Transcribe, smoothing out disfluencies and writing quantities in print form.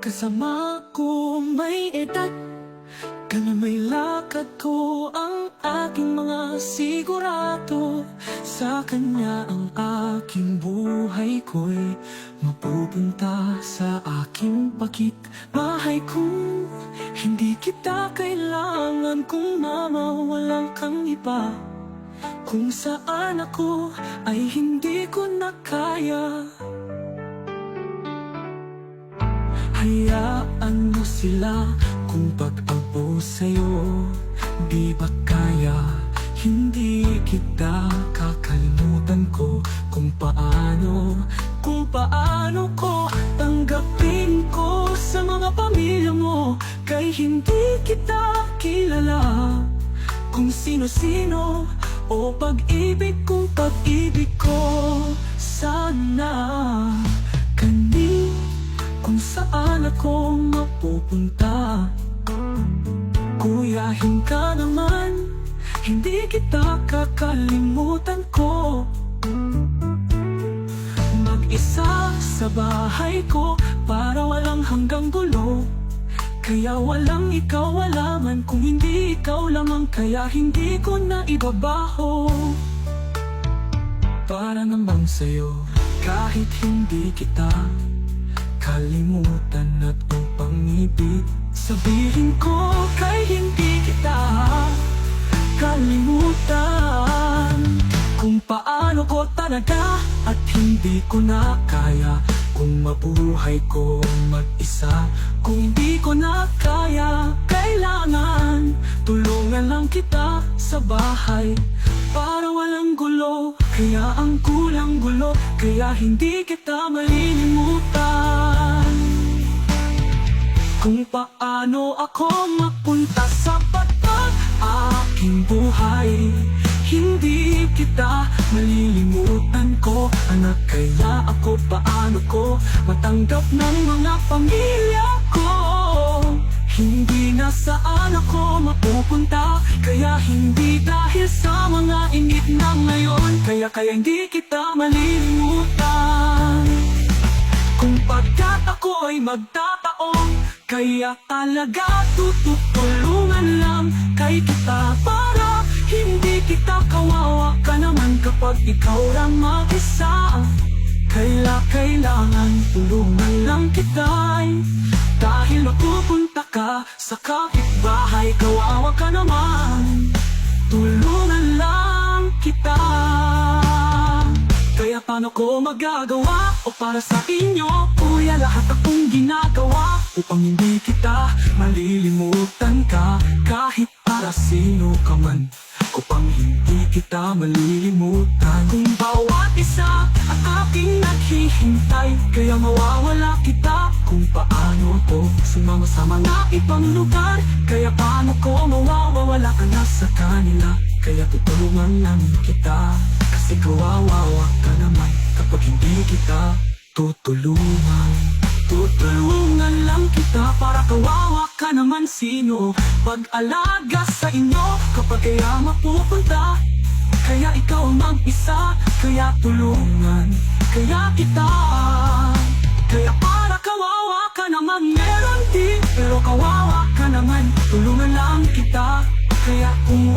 Kasama ko may edad, may lakad ko ang aking mga sigurado. Sa kanya ang aking buhay ko'y mapupunta sa aking bakit. Bahay kung hindi kita kailangan, kung mawawalan kang iba. Kung saan ako ay hindi ko na kaya. Hayaan mo sila kung pag-abo sa'yo di ba kaya. Hindi kita kakalimutan ko kung paano ko tanggapin ko sa mga pamilya mo. Kay hindi kita kilala kung sino-sino o pag-ibig kung pag-ibig ko. Sana kung saan ako mapupunta. Kuyahin ka naman, hindi kita kakalimutan ko. Mag-isa sa bahay ko para walang hanggang gulo. Kaya walang ikaw alaman, kung hindi ikaw lamang. Kaya hindi ko na ibabaho para naman sa'yo. Kahit hindi kita kalimutan at upang ibig, sabihin ko kay hindi kita kalimutan. Kung paano ko talaga at hindi ko na kaya. Kung mabuhay ko mag-isa, kung hindi ko na kaya. Kailangan tulungan lang kita sa bahay para walang gulo. Kaya ang kulang gulo, kaya hindi kita malilimutan. Kung paano ako mapunta sa patat aking buhay, hindi kita malilimutan ko. Anak, kaya ako paano ko matanggap ng mga pamilya ko. Hindi na saan ako mapupunta, kaya hindi dahil sa mga init na ngayon. Kaya hindi kita malilimutan. Kung pagkat ako ay magtataong, kaya talaga tutulungan lang kay kita para hindi kita kawawa ka naman kapag ikaw lang mag-isa. Kailangan tulungan lang kita, dahil mapupunta ka sa kapitbahay. Kawawa ka naman, tulungan lang kita. Kaya paano ko magagawa o para sa inyo, kuya, lahat akong ginagawa upang hindi kita malilimutan ka. Kahit para sino ka man, upang hindi kita malilimutan. Kung bawat isa at aking naghihintay, kaya mawawala kita. Kung paano ko sumama sa mga ibang lugar, kaya paano ko mawawala ka na sa kanila. Kaya tutulungan lang kita, kasi kawawa ka naman kapag hindi kita tutulungan. Tutulungan lang kita para kawawa ka naman. Sino pag-alaga sa inyo kapag kaya mapupunta? Kaya ikaw mag-isa, kaya tulungan kaya kita. Kaya para kawawa ka naman, meron din, pero kawawa ka naman, tulungan lang kita. Kaya kung